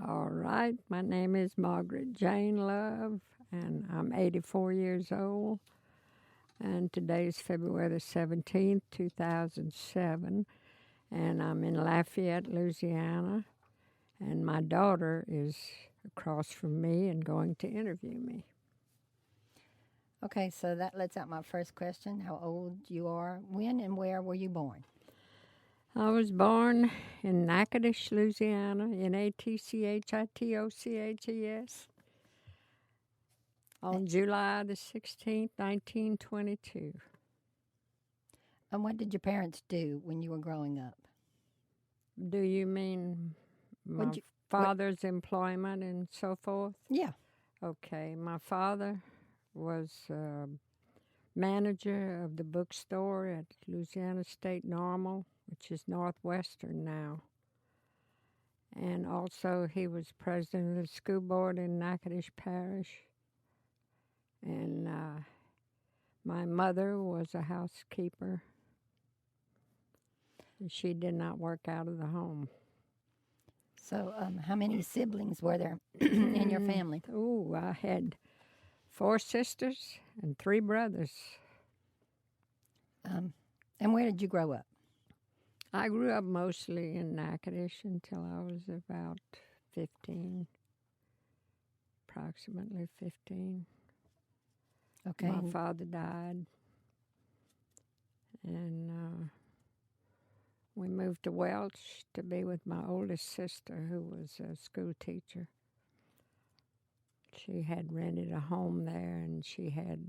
All right. My name is Margaret Jane Love, and I'm 84 years old. And today is February the 17th, 2007. And I'm in Lafayette, Louisiana. And my daughter is across from me and going to interview me. Okay, so that lets out my first question: how old you are, when and where were you born? I was born in Natchitoches, Louisiana, Natchitoches, on July the 16th, 1922. And what did your parents do when you were growing up? Do you mean What my you? What? father's employment and so forth? Yeah. Okay, my father was manager of the bookstore at Louisiana State Normal, which is Northwestern now. And also, he was president of the school board in Natchitoches Parish. And my mother was a housekeeper. And she did not work out of the home. So, how many siblings were there in your family? Oh, I had 4 sisters and 3 brothers. And where did you grow up? I grew up mostly in Natchitoches until I was about 15, approximately 15. Okay. My father died, and we moved to Welch to be with my oldest sister, who was a school teacher. She had rented a home there, and she had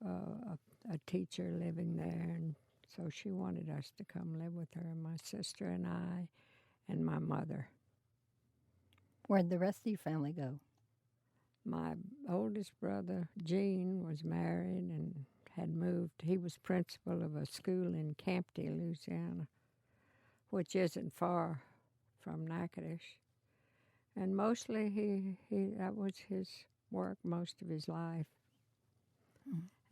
a teacher living there, and so she wanted us to come live with her, my sister and I, and my mother. Where'd the rest of your family go? My oldest brother, Gene, was married and had moved. He was principal of a school in Campty, Louisiana, which isn't far from Natchitoches. And mostly that was his work most of his life.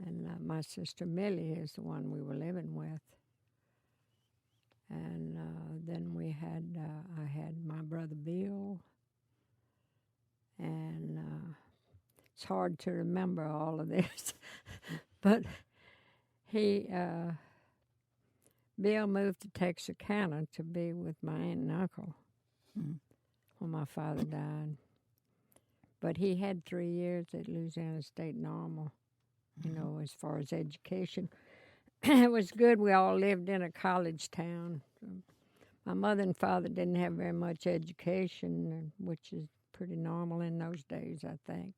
And my sister Millie is the one we were living with. And then I had my brother Bill. And it's hard to remember all of this. But Bill moved to Texarkana to be with my aunt and uncle when my father died. But he had 3 years at Louisiana State Normal, as far as education. It was good. We all lived in a college town. My mother and father didn't have very much education, which is pretty normal in those days, I think.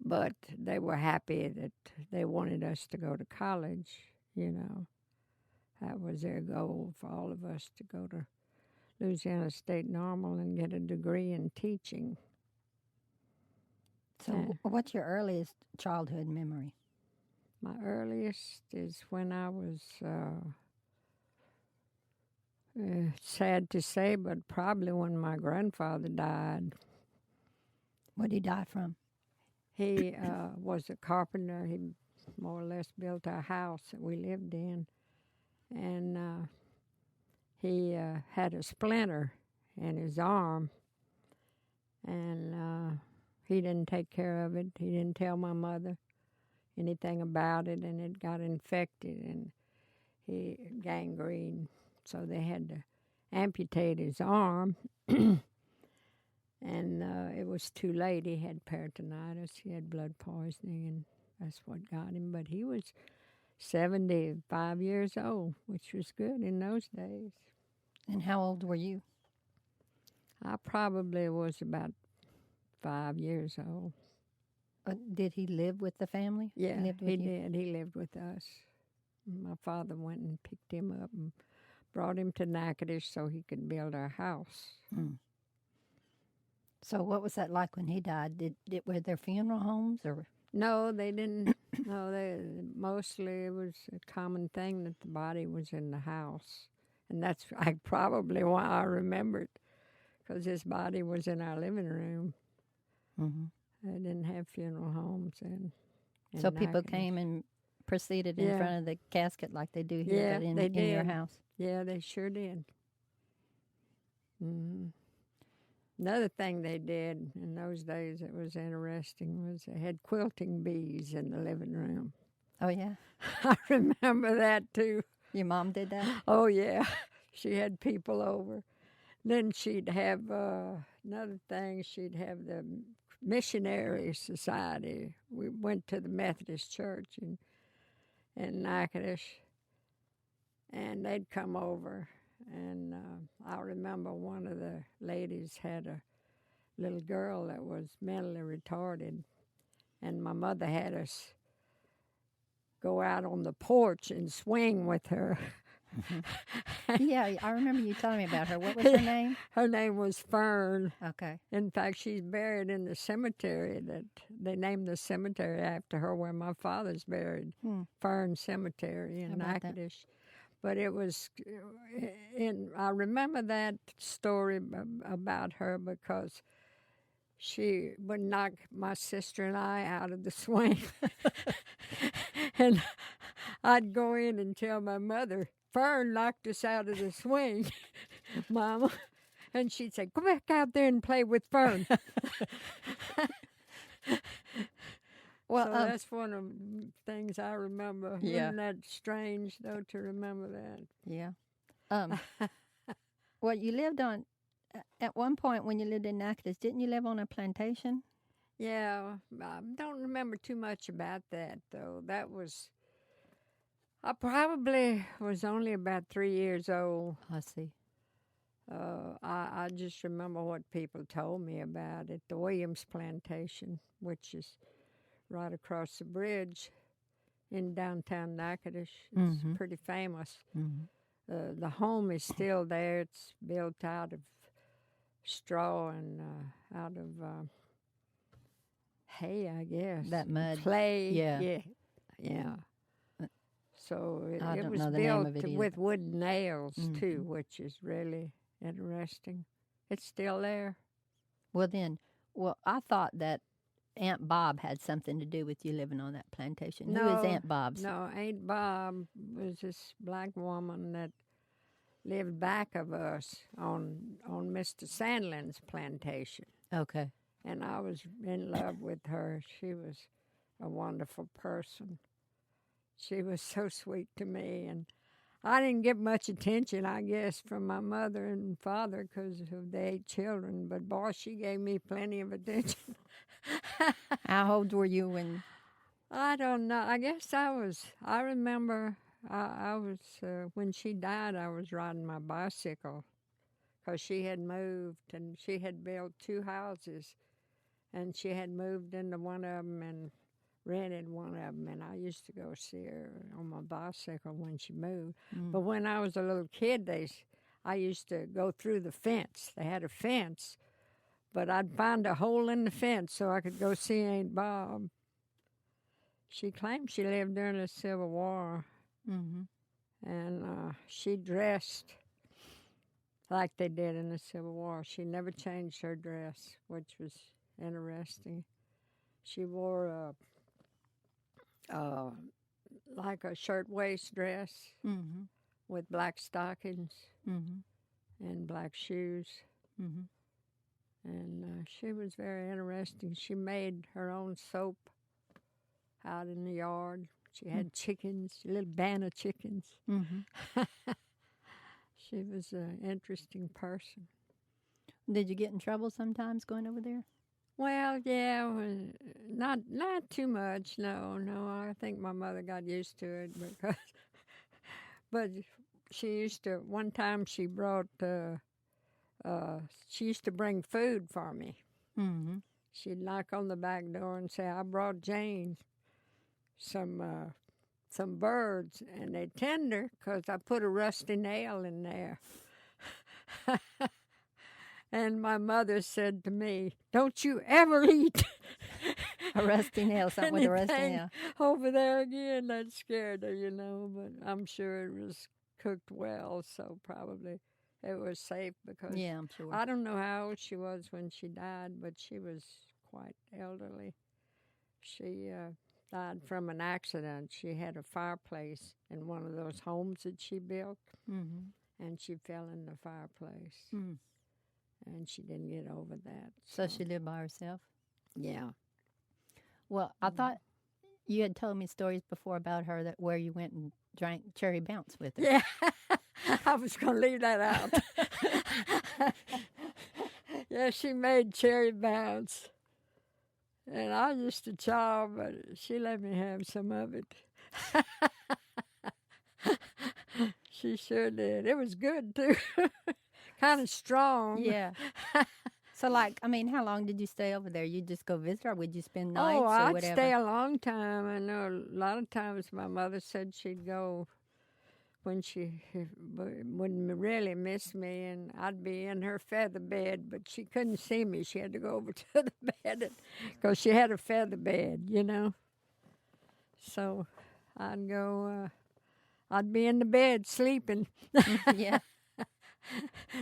But they were happy that they wanted us to go to college, That was their goal for all of us, to go to Louisiana State Normal and get a degree in teaching. So, what's your earliest childhood memory? My earliest is when I was, sad to say, but probably when my grandfather died. What did he die from? He was a carpenter. He more or less built our house that we lived in. And he had a splinter in his arm. And he didn't take care of it. He didn't tell my mother anything about it, and it got infected, and he gangrene. So they had to amputate his arm. And it was too late. He had peritonitis. He had blood poisoning, and that's what got him. But he was 75 years old, which was good in those days. And how old were you? I probably was about 5 years old. Did he live with the family? Yeah, lived with he you? did. He lived with us. My father went and picked him up and brought him to Natchitoches so he could build our house. So, what was that like when he died? Were there funeral homes or? No, they didn't. No, mostly it was a common thing that the body was in the house, and that's probably why I remembered, because his body was in our living room. Mm-hmm. They didn't have funeral homes in So people Natchitoches. came and proceeded in Yeah. front of the casket like they do here, Yeah, but they in your did. house. Yeah, they sure did. Mm-hmm. Another thing they did in those days that was interesting was they had quilting bees in the living room. Oh, yeah. I remember that too. Your mom did that? Oh, yeah. She had people over. Then she'd have another thing, she'd have the missionary society. We went to the Methodist church in Natchitoches, and they'd come over. And I remember one of the ladies had a little girl that was mentally retarded, and my mother had us go out on the porch and swing with her. Yeah, I remember you telling me about her. What was her name? Her name was Fern. Okay. In fact, she's buried in the cemetery that they named the cemetery after her where my father's buried, Fern Cemetery in Natchitoches. But it was, I remember that story about her because she would knock my sister and I out of the swing. And I'd go in and tell my mother, Fern knocked us out of the swing, Mama. And she'd say, go back out there and play with Fern. Well, so that's one of the things I remember. Yeah. Isn't that strange, though, to remember that? Yeah. Well, you lived on, at one point when you lived in Natchitoches, didn't you live on a plantation? Yeah, I don't remember too much about that, though. That was, I probably was only about 3 years old. I see. I just remember what people told me about it. The Williams Plantation, which is right across the bridge in downtown Natchitoches. It's pretty famous. The home is still there. It's built out of straw and out of hay, I guess. That mud. Clay. Yeah. Yeah. So it don't was know the name built of it either. with wooden nails, too, which is really interesting. It's still there. Well, I thought that Aunt Bob had something to do with you living on that plantation. Who is Aunt Bob? No, Aunt Bob was this black woman that lived back of us on Mr. Sandlin's plantation. Okay. And I was in love with her. She was a wonderful person. She was so sweet to me. And I didn't get much attention, I guess, from my mother and father because of the 8 children. But, boy, she gave me plenty of attention. How old were you when? I don't know. I guess I remember I was, when she died, I was riding my bicycle because she had moved and she had built 2 houses. And she had moved into one of them and rented one of them. And I used to go see her on my bicycle when she moved. But when I was a little kid, I used to go through the fence. They had a fence. But I'd find a hole in the fence so I could go see Aunt Bob. She claimed she lived during the Civil War. And she dressed like they did in the Civil War. She never changed her dress, which was interesting. She wore like a shirtwaist dress with black stockings and black shoes. And she was very interesting. She made her own soap out in the yard. She had chickens, a little band of chickens. She was an interesting person. Did you get in trouble sometimes going over there? Well, yeah, not too much. No. I think my mother got used to it because, but she used to. One time she brought. She used to bring food for me. She'd knock on the back door and say, "I brought Jane some birds," and they're tender because I put a rusty nail in there. And my mother said to me, "Don't you ever eat a rusty nail, something with a rusty nail over there again." That scared her, But I'm sure it was cooked well, so probably it was safe because I'm sure. I don't know how old she was when she died, but she was quite elderly. She died from an accident. She had a fireplace in one of those homes that she built, and she fell in the fireplace. and she didn't get over that. So she lived by herself? Yeah. Well, I thought you had told me stories before about her that where you went and drank cherry bounce with her. Yeah. I was going to leave that out. Yeah, she made cherry bounce. And I used to chow, but she let me have some of it. She sure did. It was good, too. Kind of strong. Yeah. So, like, I mean, how long did you stay over there? You just go visit, or would you spend nights Oh, or I'd whatever? stay a long time. I know a lot of times my mother said she'd go when she wouldn't really miss me, and I'd be in her feather bed, but she couldn't see me. She had to go over to the bed because she had a feather bed, you know. So I'd go, I'd be in the bed sleeping. Yeah.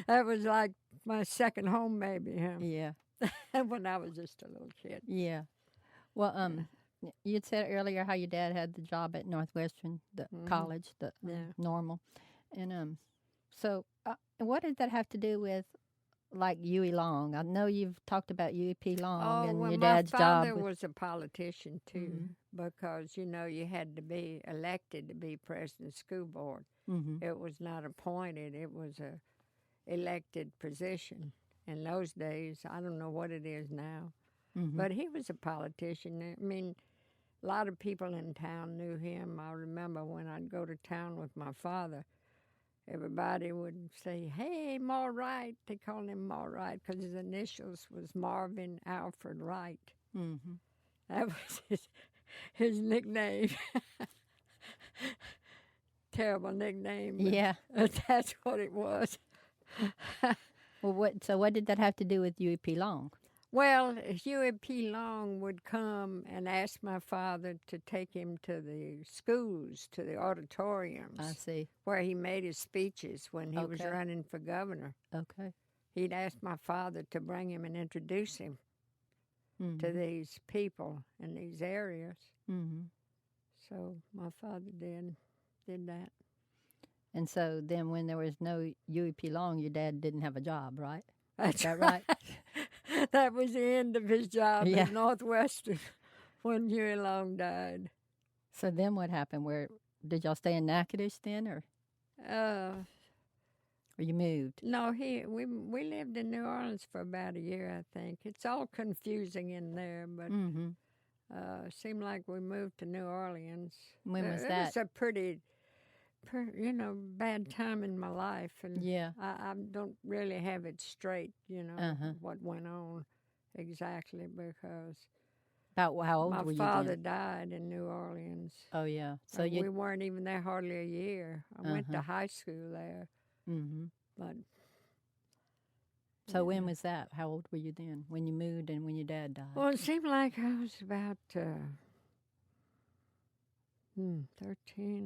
That was like my second home, maybe, huh? Yeah. When I was just a little kid. Yeah. Well, you'd said earlier how your dad had the job at Northwestern, the college, the normal, and so what did that have to do with, like, Huey Long? I know you've talked about Huey P. Long and well, your dad's my job. father was a politician too, because you know you had to be elected to be president of the school board. It was not appointed; it was a elected position. In those days, I don't know what it is now, but he was a politician. I mean, a lot of people in town knew him. I remember when I'd go to town with my father, everybody would say, "Hey, Ma Wright." They called him Ma Wright because his initials was Marvin Alfred Wright. That was his nickname. Terrible nickname. Yeah. That's what it was. Well, what did that have to do with Huey P. Long? Well, Huey P. Long would come and ask my father to take him to the schools, to the auditoriums. I see. Where he made his speeches when he was running for governor. Okay. He'd ask my father to bring him and introduce him to these people in these areas. So my father did that. And so then when there was no Huey P. Long, your dad didn't have a job, right? That's Is that right? That was the end of his job Yeah. at Northwestern when Huey Long died. So then what happened? Where did y'all stay in Natchitoches then, or you moved? No, we lived in New Orleans for about a year, I think. It's all confusing in there, but seemed like we moved to New Orleans. When was It that? was a pretty, bad time in my life, and Yeah. I don't really have it straight, what went on exactly, because About how old my were you father then? died in New Orleans. Oh yeah. So And you. we weren't even there hardly a year. I went to high school there, but So when was that? How old were you then when you moved and when your dad died? well, it seemed like I was about 13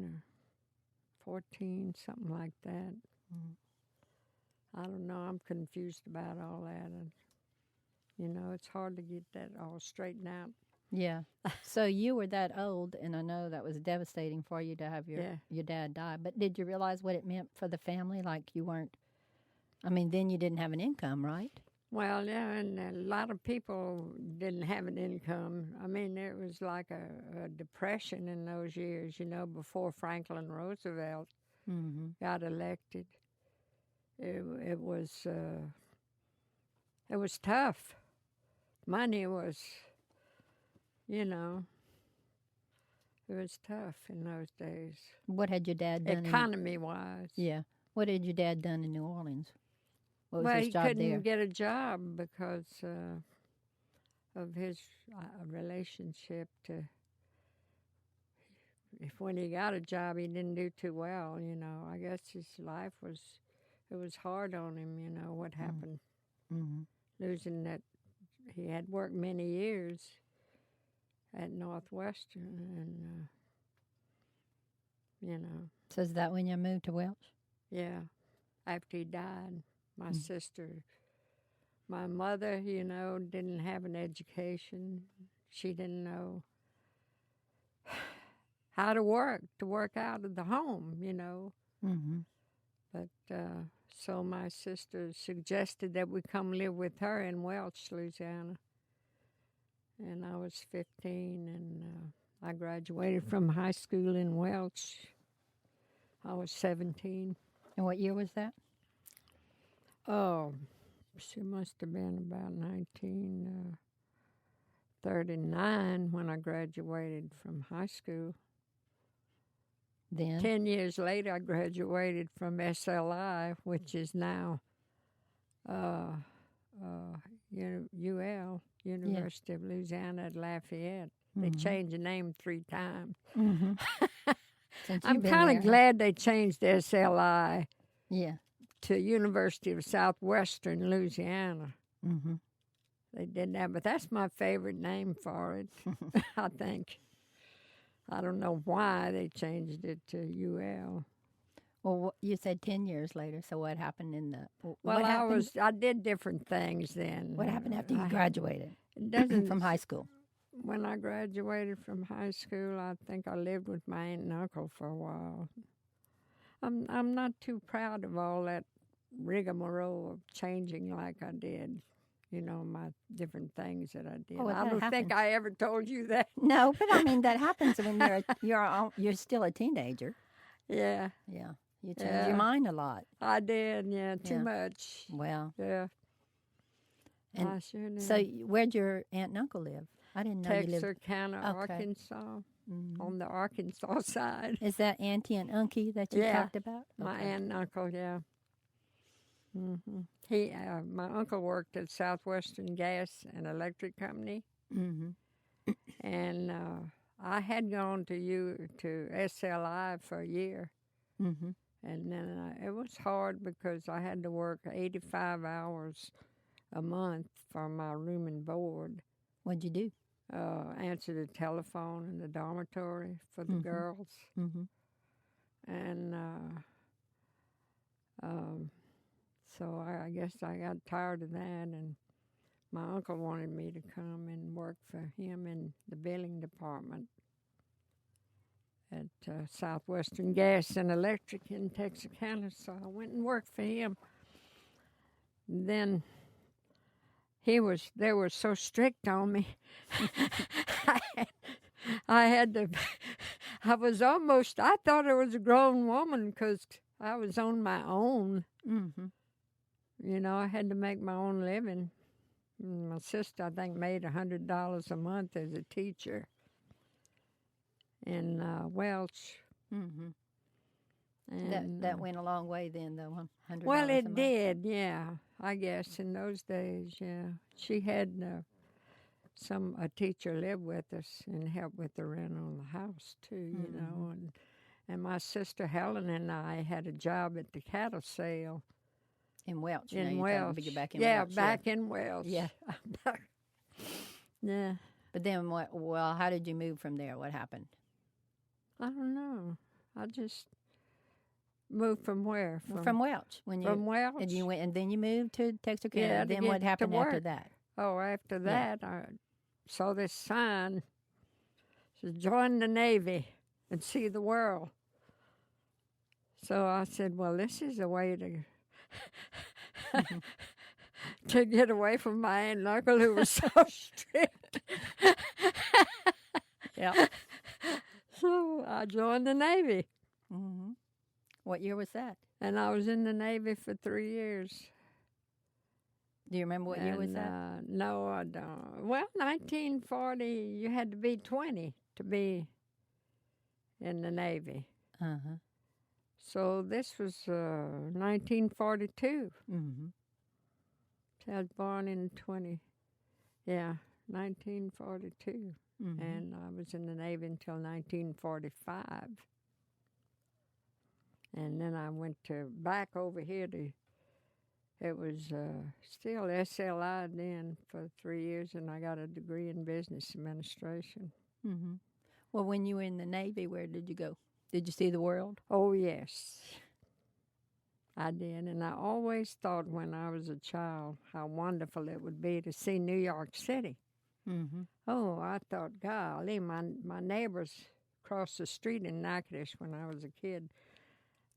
or 14, something like that. I don't know. I'm confused about all that. And, it's hard to get that all straightened out. Yeah. So you were that old, and I know that was devastating for you to have your dad die. But did you realize what it meant for the family? Like you weren't. I mean, then you didn't have an income, right? Well, yeah, and a lot of people didn't have an income. I mean, it was like a depression in those years, before Franklin Roosevelt got elected. It was tough. Money was, it was tough in those days. What had your dad done? Economy-wise. Yeah. What had your dad done in New Orleans? What was Well, his he job couldn't there? get a job because of his relationship to. If when he got a job, he didn't do too well. I guess his life it was hard on him. What happened, losing that. He had worked many years at Northwestern, and So is that when you moved to Welch? yeah, after he died. My sister, my mother, didn't have an education. She didn't know how to work out of the home, Mm-hmm. But So my sister suggested that we come live with her in Welch, Louisiana. And I was 15, and I graduated from high school in Welch. I was 17. And what year was that? Oh, she must have been about 1939 when I graduated from high school. Then 10 years later, I graduated from SLI, which is now UL, University of Louisiana at Lafayette. They changed the name 3 times. Mm-hmm. I'm kind of glad they changed SLI Yeah. to University of Southwestern Louisiana. Mm-hmm. They did that, but that's my favorite name for it, I think. I don't know why they changed it to UL. Well, you said 10 years later, so what happened in the... Well, I did different things then. What happened after you graduated It doesn't from high school? When I graduated from high school, I think I lived with my aunt and uncle for a while. I'm not too proud of all that rigmarole of changing like I did. You know, my different things that I did. Oh, well, I don't think I ever told you that. No, but I mean that happens when you're still a teenager. Yeah. Yeah. You change your mind a lot. I did, yeah, too much. Well. Yeah. And I sure did. so where'd your aunt and uncle live? I didn't know you lived... Texarkana, Arkansas, on the Arkansas side. Is that auntie and uncle that you talked about? My aunt and uncle, yeah. Mm-hmm. My uncle worked at Southwestern Gas and Electric Company. Mm-hmm. And I had gone to SLI for a year. Mm-hmm. And then it was hard because I had to work 85 hours a month for my room and board. What'd you do? Answer the telephone in the dormitory for the girls. Mm-hmm. And so I guess I got tired of that, and my uncle wanted me to come and work for him in the billing department at Southwestern Gas and Electric in Texarkana. So I went and worked for him. And then they were so strict on me. I thought I was a grown woman because I was on my own. Mm-hmm. You know, I had to make my own living. My sister, I think, made $100 a month as a teacher in Welch. Mm-hmm. And that went a long way then, though, $100 well, a it month. did, yeah. I guess in those days, yeah. She had a teacher live with us and help with the rent on the house too, you know. And my sister Helen and I had a job at the cattle sale. In Welch. In now Welch. you're back in yeah, Welch. back in Welch. Yeah. Yeah. But then, how did you move from there? What happened? I don't know. I just moved from where? From Welch. From Welch. And you went, and then you moved to Texarkana. Yeah, And then what happened after that? Oh, after that, I saw this sign. It says, join the Navy and see the world. So I said, well, this is a way to get away from my aunt and uncle who was so strict. Yeah. So I joined the Navy. Mm-hmm. What year was that? And I was in the Navy for 3 years. Do you remember what year was that? No, I don't. Well, 1940, you had to be 20 to be in the Navy. Uh-huh. So this was 1942. Mm-hmm. I was born in 1942. Mm-hmm. And I was in the Navy until 1945. And then I went back over here it was still SLI then for 3 years, and I got a degree in business administration. Mm-hmm. Well, when you were in the Navy, where did you go? Did you see the world? Oh, yes. I did, and I always thought when I was a child how wonderful it would be to see New York City. Mm-hmm. Oh, I thought, golly, my neighbors across the street in Natchitoches when I was a kid,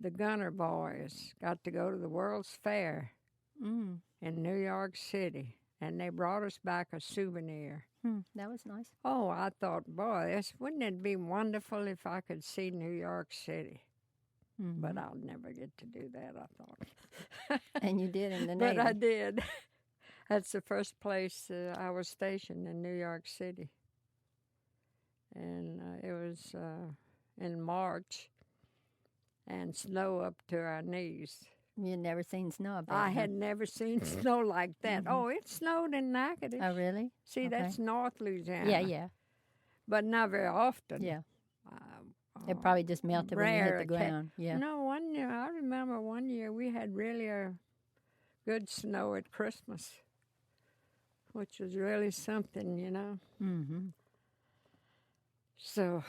the Gunner Boys got to go to the World's Fair Mm. in New York City, and they brought us back a souvenir. That was nice. Oh, I thought, boy, wouldn't it be wonderful if I could see New York City? But I'll never get to do that, I thought. And you did in the But Navy. I did. That's the first place I was stationed in New York City. And it was in March, and snow up to our knees. You'd never seen snow up there. I had never seen snow like that. Oh, it snowed in Natchitoches. Oh, really? See, Okay. that's North Louisiana. Yeah, yeah, But not very often. yeah. It probably just melted when you hit rare the ground. Yeah. No, one year, I remember one year we had really a good snow at Christmas, which was really something, you know. Mm-hmm. So,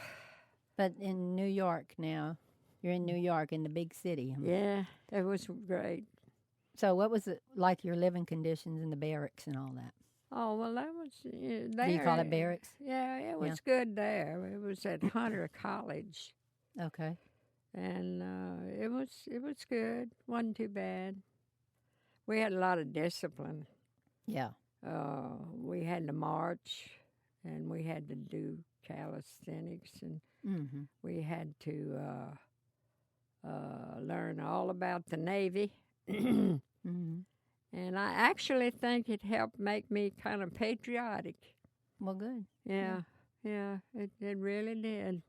But in New York now, you're in New York, in the big city. yeah, it was great. So what was it like, your living conditions in the barracks and all that? Oh, well, that was there. Do you call it barracks? Yeah, it was good there. It was at Hunter College, Okay. and it was good. Wasn't too bad. We had a lot of discipline. Yeah. We had to march, and we had to do calisthenics, and Mm-hmm. we had to learn all about the Navy. Mm-hmm. And I actually think it helped make me kind of patriotic. Well, good. Yeah, it really did.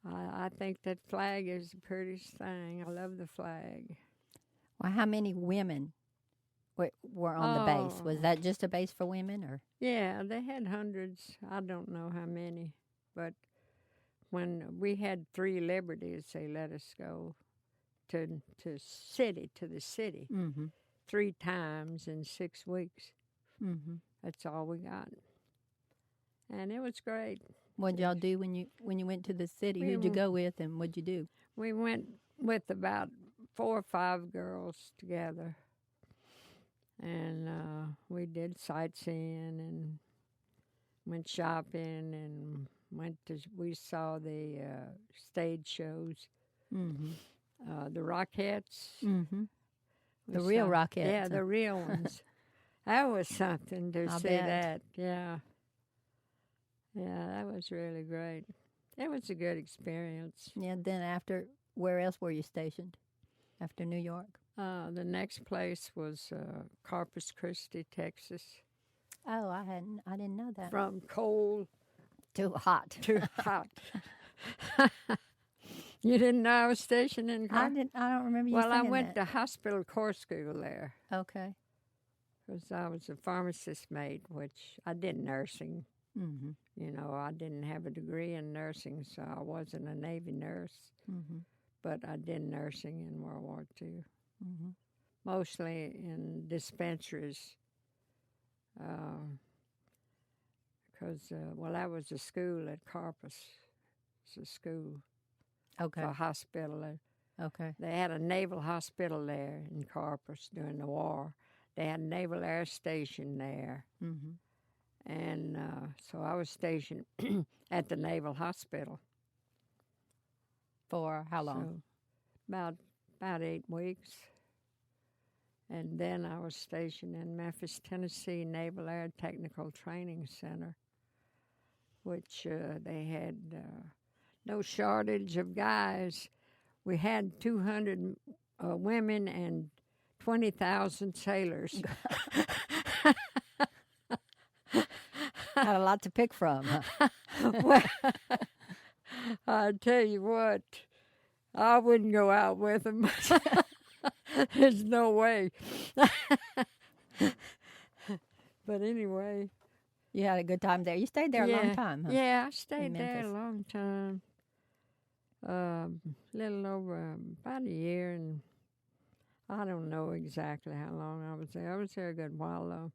I think that flag is the prettiest thing. I love the flag. Well, how many women were on the base? Was Oh. that just a base for women, or? Yeah, they had hundreds. I don't know how many, but when we had 3 liberties, they let us go to the city, Mm-hmm. 3 times in 6 weeks. Mm-hmm. That's all we got, and it was great. What'd y'all do when you went to the city? We Who'd you w- go with, and what'd you do? We went with about 4 or 5 girls together, and we did sightseeing and went shopping and we saw the stage shows, Mm-hmm. the Rockettes. Mm-hmm. We The real saw- Rockettes. Yeah, the real ones. That was something to I'll see bet. that. Yeah. Yeah, that was really great. It was a good experience. Yeah. Then where else were you stationed? After New York? The next place was Corpus Christi, Texas. Oh, I didn't know that. From cold Too hot. to hot. You didn't know I was stationed in I Corpus? don't remember you Well, I saying went that. to hospital corps school there Okay. because I was a pharmacist mate, which I did nursing. Mm-hmm. You know, I didn't have a degree in nursing, so I wasn't a Navy nurse, Mm-hmm. but I did nursing in World War II, Mm-hmm. mostly in dispensaries. Because, that was a school at Corpus. It's a school Okay. for hospital. Okay. They had a naval hospital there in Corpus during the war. They had a naval air station there. Mm-hmm. And so I was stationed at the Naval Hospital. For how long? So about 8 weeks. And then I was stationed in Memphis, Tennessee Naval Air Technical Training Center, which they had no shortage of guys. We had 200 women and 20,000 sailors. Had a lot to pick from. Huh? Well, I tell you what, I wouldn't go out with them. There's no way. But anyway. You had a good time there. You stayed there a long time, huh? Yeah, I stayed there a Memphis. long time. Little over about a year, and I don't know exactly how long I was there. I was there a good while, though.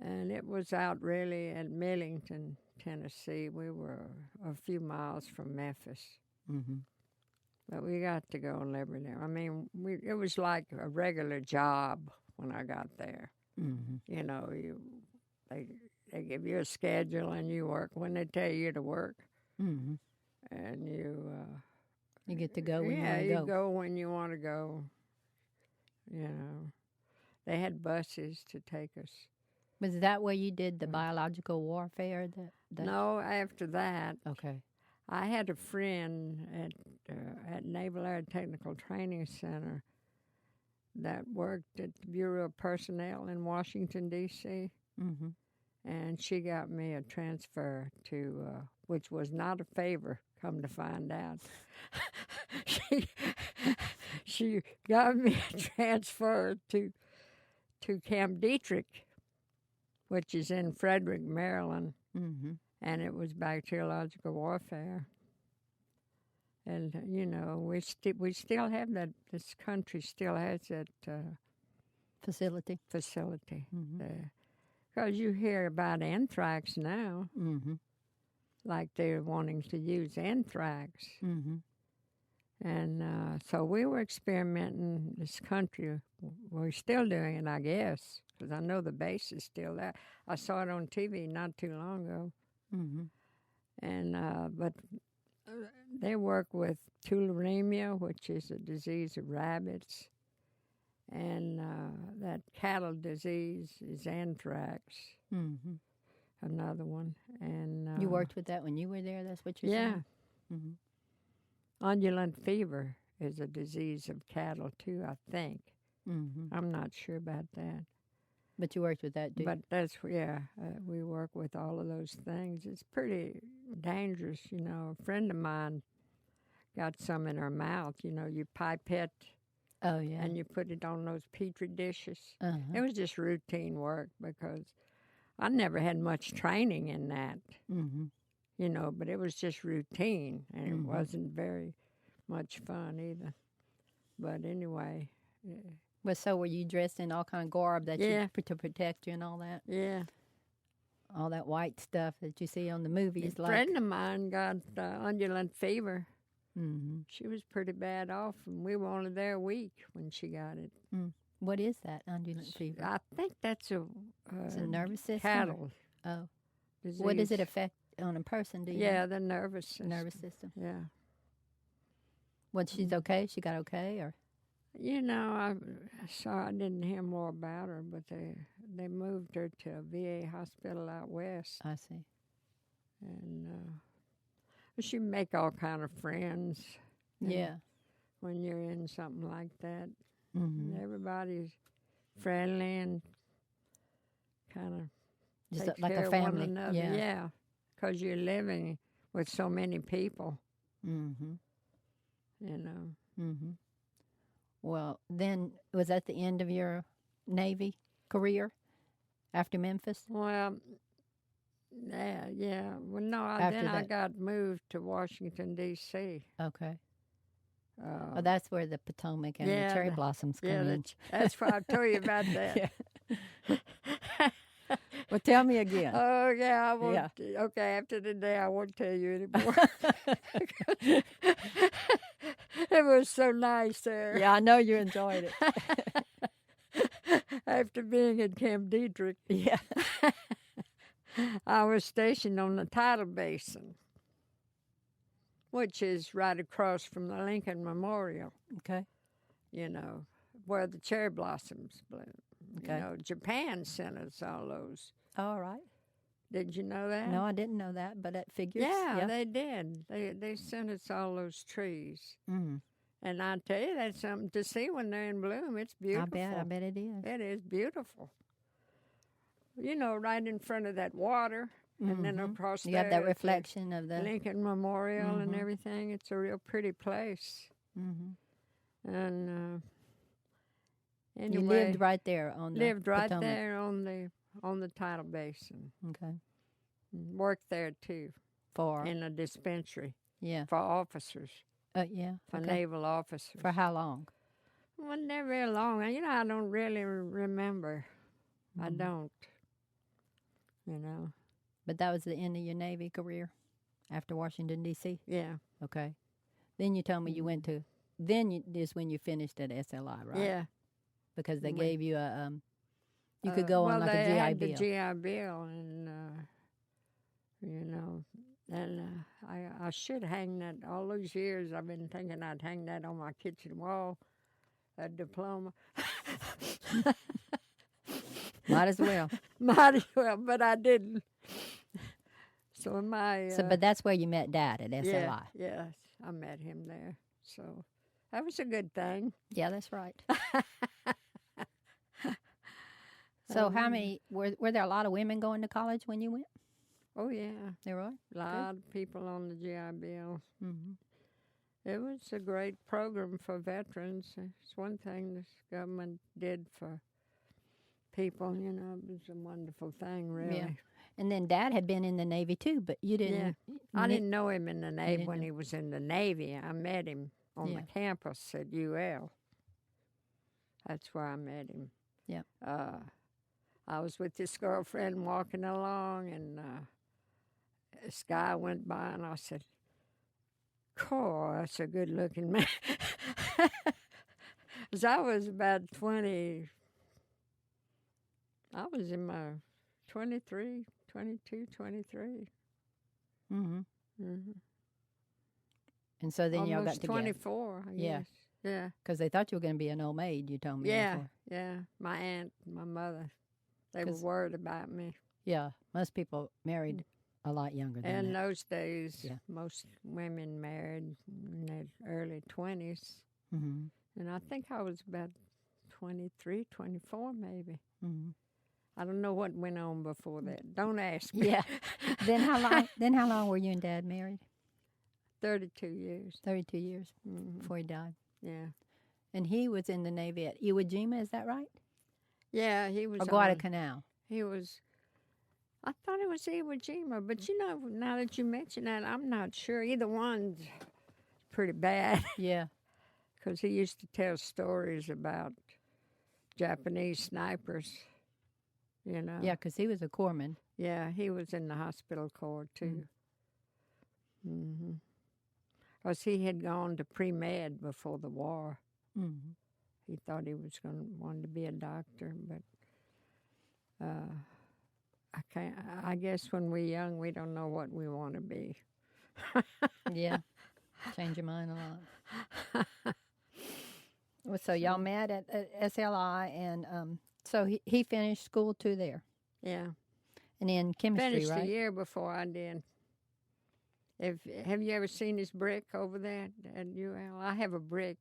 And it was out really at Millington, Tennessee. We were a few miles from Memphis. Mm-hmm. But we got to go and live there. I mean, it was like a regular job when I got there. Mm-hmm. You know, they give you a schedule and you work when they tell you to work. Mm-hmm. And You get to go when you Yeah, want to you go. go when you want to go. You know, they had buses to take us. Was that where you did the biological warfare? No, after that, Okay. I had a friend at Naval Air Technical Training Center that worked at the Bureau of Personnel in Washington, D.C., Mm-hmm. and she got me a transfer to, which was not a favor, come to find out. she got me a transfer to Camp Dietrich, which is in Frederick, Maryland, Mm-hmm. and it was bacteriological warfare. And you know, we still have that. This country still has that Facility. facility. Mm-hmm. Because you hear about anthrax now, Mm-hmm. like they're wanting to use anthrax. Mm-hmm. And so we were experimenting this country. We're still doing it, I guess, because I know the base is still there. I saw it on TV not too long ago. Mm-hmm. And but they work with tularemia, which is a disease of rabbits, and that cattle disease is anthrax, Mm-hmm. another one. And You worked with that when you were there? That's what you're yeah, saying? Mm-hmm. undulant fever is a disease of cattle too, I think. Mm-hmm. I'm not sure about that. But you worked with that, too? But we work with all of those things. It's pretty dangerous, you know. A friend of mine got some in her mouth. You know, you pipette Oh, yeah. and you put it on those petri dishes. Uh-huh. It was just routine work because I never had much training in that, Mm-hmm. you know, but it was just routine, and it Mhm. wasn't very much fun either. But anyway, Well, so were you dressed in all kind of garb that Yeah. to protect you and all that? yeah. All that white stuff that you see on the movies? A friend of mine got undulant fever. Mm-hmm. She was pretty bad off, and we were only there a week when she got it. What is that, undulant fever? I think that's a Is it nervous system? cattle Oh. disease. What does it affect on a person, do you Yeah, know? the nervous system. Nervous system. Yeah. Well, she's okay? She got okay? Or You know, I didn't hear more about her, but they moved her to a VA hospital out west, I see. and she make all kind of friends. you know, Yeah. when you're in something like that, Mm-hmm. everybody's friendly and kind of Just takes like care a of one family. another. Yeah. Yeah, because you're living with so many people. Mm-hmm. You know. Mm-hmm. Well, then, was that the end of your Navy career after Memphis? Well, yeah. Well, no, After then I that- got moved to Washington, D.C. Okay. Oh, that's where the Potomac and yeah, the cherry blossoms come yeah, in. that's why I told you about that. Yeah. Well, tell me again. Oh, yeah, I won't. Yeah. Okay, after the day, I won't tell you anymore. It was so nice there. Yeah, I know you enjoyed it. After being at Camp Dietrich, Yeah. I was stationed on the tidal basin, which is right across from the Lincoln Memorial, Okay. you know, where the cherry blossoms bloom. Okay. You know, Japan sent us all those. All right. Did you know that? No, I didn't know that, but it figures. Yeah, they did. They sent us all those trees. Mm-hmm. And I tell you, that's something to see when they're in bloom. It's beautiful. I bet it is. It is beautiful. You know, right in front of that water, and then Mhm. across You there, got that is the reflection of the. Lincoln Memorial and Mhm. everything. It's a real pretty place. Mm-hmm. And You anyway, lived right there on the lived right Potomac. there on the tidal basin. Okay. Worked there too For in a dispensary yeah. for officers, Yeah. for Okay. naval officers. For how long? Wasn't there very long. You know, I don't really remember. I Mhm. don't. You know. But that was the end of your Navy career after Washington, D.C.? Yeah. Okay. Then you told me you went to, is when you finished at SLI, right? Yeah. Because they Went- gave you a, you could go on well, like they a GI had Bill. the GI Bill, and you know, And I should hang that. All those years I've been thinking I'd hang that on my kitchen wall, that diploma. Might as well. Might as well, but I didn't. So in my But that's where you met Dad at SLI. yeah, yes, I met him there. So that was a good thing. Yeah, that's right. So how many were there a lot of women going to college when you went? Oh yeah, There were. a lot of people on the GI Bill. Mm-hmm. It was a great program for veterans. It's one thing this government did for people. You know, it was a wonderful thing, really. Yeah. And then Dad had been in the Navy too, but you didn't. I didn't know him in the Navy didn't when know. he was in the Navy. I met him on Yeah. the campus at UL. That's where I met him. Yeah. I was with this girlfriend walking along, and this guy went by, and I said, "Cool, that's a good-looking man." 'Cause I was about 20. I was in my 23, 22, 23. Mm-hmm. Mm-hmm. And so then y'all got Almost together. 24, I Yeah. guess. Yeah. Because they thought you were going to be an old maid, you told me Yeah, before. yeah. My aunt, my mother, they were 'Cause- worried about me. Yeah, most people married a lot younger than In that. those days, Yeah. most women married in their early 20s. Mm-hmm. And I think I was about 23, 24 maybe. Mm-hmm. I don't know what went on before that. Don't ask me. Yeah. Then how long were you and Dad married? 32 years. 32 years Hmm. before he died. Yeah. And he was in the Navy at Iwo Jima, is that right? Yeah, he was Or on- Guadalcanal? He was, I thought it was Iwo Jima, but you know, now that you mention that, I'm not sure. Either one's pretty bad Yeah. because he used to tell stories about Japanese snipers, you know. Yeah, because he was a corpsman. Yeah, he was in the hospital corps too. Mm-hmm. Because he had gone to pre-med before the war. Mm-hmm. He thought he was wanted to be a doctor, but I can't. I guess when we're young, we don't know what we want to be. Yeah. Change your mind a lot. Well, so y'all met at SLI, and so he finished school too there, Yeah, and in chemistry, finished right? a year before I did. Have you ever seen his brick over there at UL? I have a brick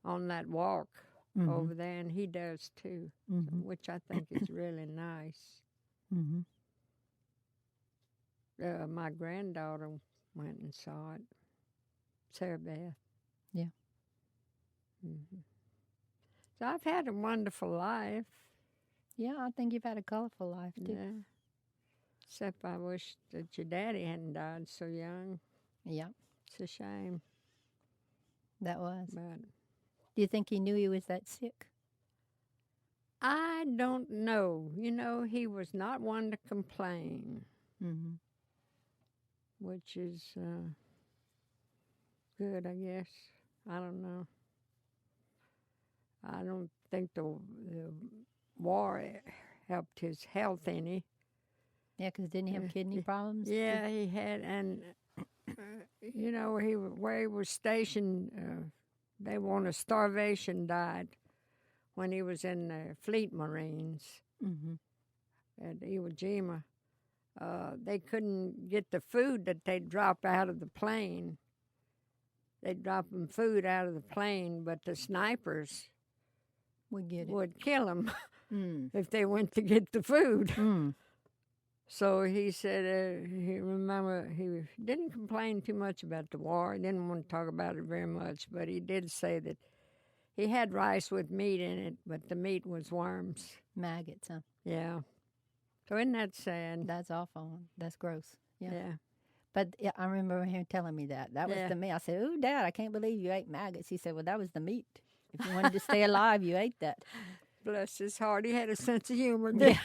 on that walk Mhm. over there, and he does too, Mhm. which I think is really nice. Mhm. My granddaughter went and saw it. Sarah Beth. Yeah. Hmm. So I've had a wonderful life. Yeah, I think you've had a colorful life too. Yeah. Except I wish that your daddy hadn't died so young. Yeah, It's a shame. that was. But Do you think he knew he was that sick? I don't know. You know, he was not one to complain, Mm-hmm. which is good, I guess. I don't know. I don't think the war helped his health any. Yeah, because didn't he have kidney problems? too? Yeah, he had, and you know, where he was stationed, they were on a starvation diet when he was in the Fleet Marines Mm-hmm. at Iwo Jima. They couldn't get the food that they'd drop out of the plane. They'd drop them food out of the plane, but the snipers We get it. would kill them Mm. if they went to get the food. Mm. So he said he didn't complain too much about the war. He didn't want to talk about it very much, but he did say that he had rice with meat in it, but the meat was worms. Maggots, huh? Yeah. So isn't that sad? That's awful. That's gross. Yeah. Yeah. But yeah, I remember him telling me that. That was Yeah. the meat. I said, "Oh, Dad, I can't believe you ate maggots." He said, "Well, that was the meat. If you wanted to stay alive, you ate that." Bless his heart. He had a sense of humor. Yeah.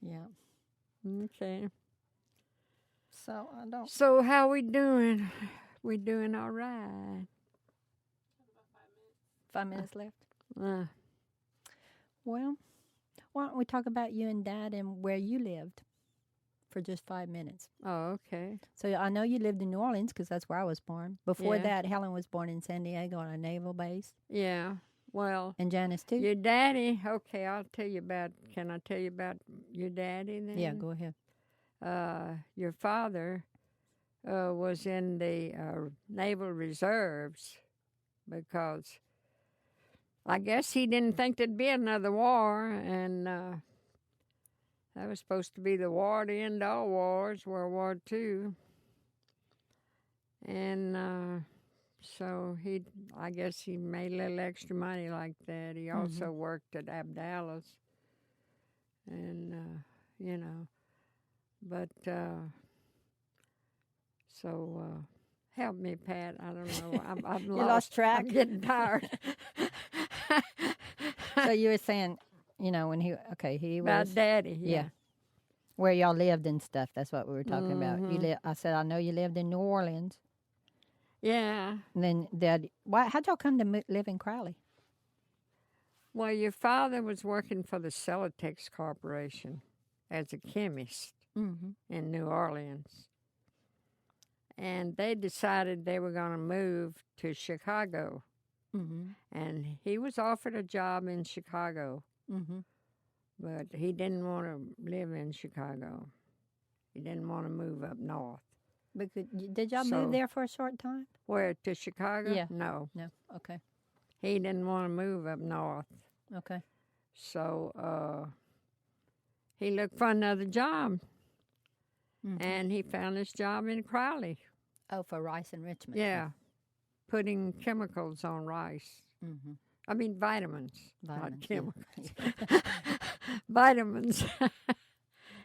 Yeah. Okay. So I don't. So how we doing? We doing all right. 5 minutes left. Uh, Well, Why don't we talk about you and Dad and where you lived for just 5 minutes? Oh, okay. So I know you lived in New Orleans because that's where I was born. Before Yeah. that, Helen was born in San Diego on a naval base, Yeah. Well, and Janice too. your daddy. Okay, I'll tell you about. Can I tell you about your daddy then? Yeah, go ahead. Your father was in the Naval Reserves because I guess he didn't think there'd be another war, and that was supposed to be the war to end all wars, World War II. And so I guess he made a little extra money like that. He also worked at Abdallah's, and but help me, Pat. I don't know. I'm You lost track? I'm getting tired. So you were saying, when he About was Daddy, yeah. Where y'all lived and stuff. That's what we were talking about. I said I know you lived in New Orleans. Yeah. And then Dad, how'd y'all come to live in Crowley? Well, your father was working for the Celotex Corporation as a chemist in New Orleans. And they decided they were going to move to Chicago. And he was offered a job in Chicago. But he didn't want to live in Chicago. He didn't want to move up north. Because did y'all move there for a short time? Where, to Chicago? Yeah. No. No. Okay. He didn't want to move up north. Okay. So he looked for another job. And he found this job in Crowley. Oh, for rice enrichment. Yeah. Putting chemicals on rice. I mean vitamins. Not chemicals. Vitamins.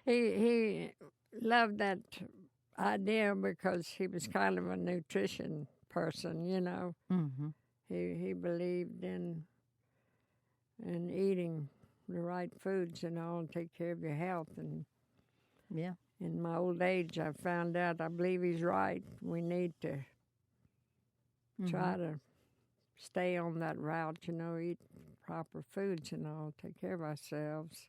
He loved that idea because he was kind of a nutrition person, He believed in eating the right foods and all, and take care of your health. And yeah, in my old age, I found out I believe he's right. We need to try to stay on that route, eat proper foods and all, take care of ourselves.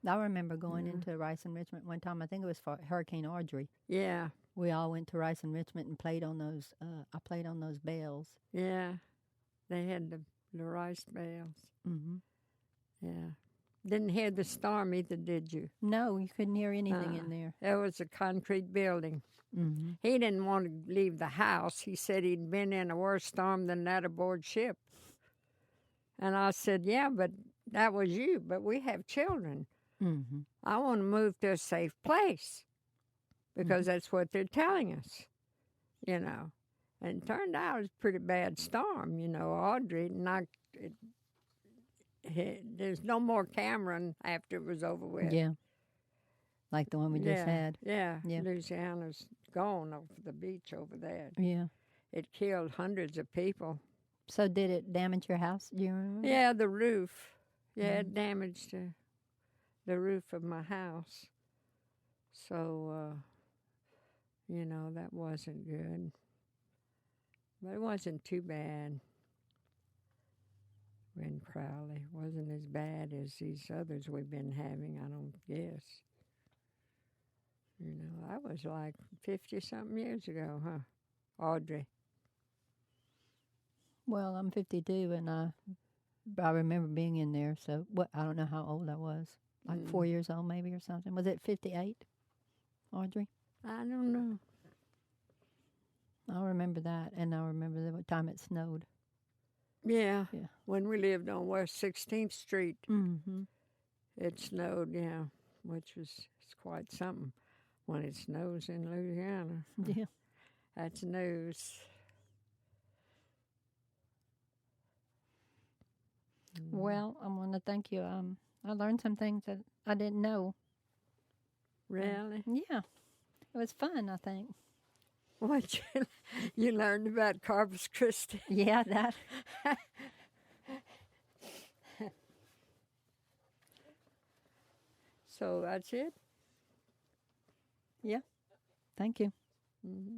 I remember going into rice enrichment one time. I think it was for Hurricane Audrey. Yeah. We all went to rice enrichment and played on those. I played on those bales. Yeah. They had the rice bales. Yeah. Didn't hear the storm either, did you? No, you couldn't hear anything in there. There was a concrete building. He didn't want to leave the house. He said he'd been in a worse storm than that aboard ship. And I said, yeah, but that was you. But we have children. I want to move to a safe place because that's what they're telling us, And it turned out it was a pretty bad storm, Audrey knocked it. There's no more Cameron after it was over with. Yeah. Like the one we just had. Yeah. Louisiana's gone off the beach over there. Yeah. It killed hundreds of people. So did it damage your house? Do you remember? Yeah, the roof. Yeah, it damaged the roof of my house. So, that wasn't good. But it wasn't too bad. In Crowley. It wasn't as bad as these others we've been having, I don't guess. That was like 50-something years ago, huh, Audrey? Well, I'm 52, and I remember being in there, so I don't know how old I was. Like 4 years old maybe or something. Was it 58, Audrey? I don't know. I remember that, and I remember the time it snowed. Yeah. When we lived on West 16th Street, it snowed, which was quite something when it snows in Louisiana. Yeah. That's news. Well, I want to thank you. I learned some things that I didn't know. Really? Yeah. It was fun, I think. What you learned about Corpus Christi? Yeah, that. So that's it? Yeah. Thank you. Mm-hmm.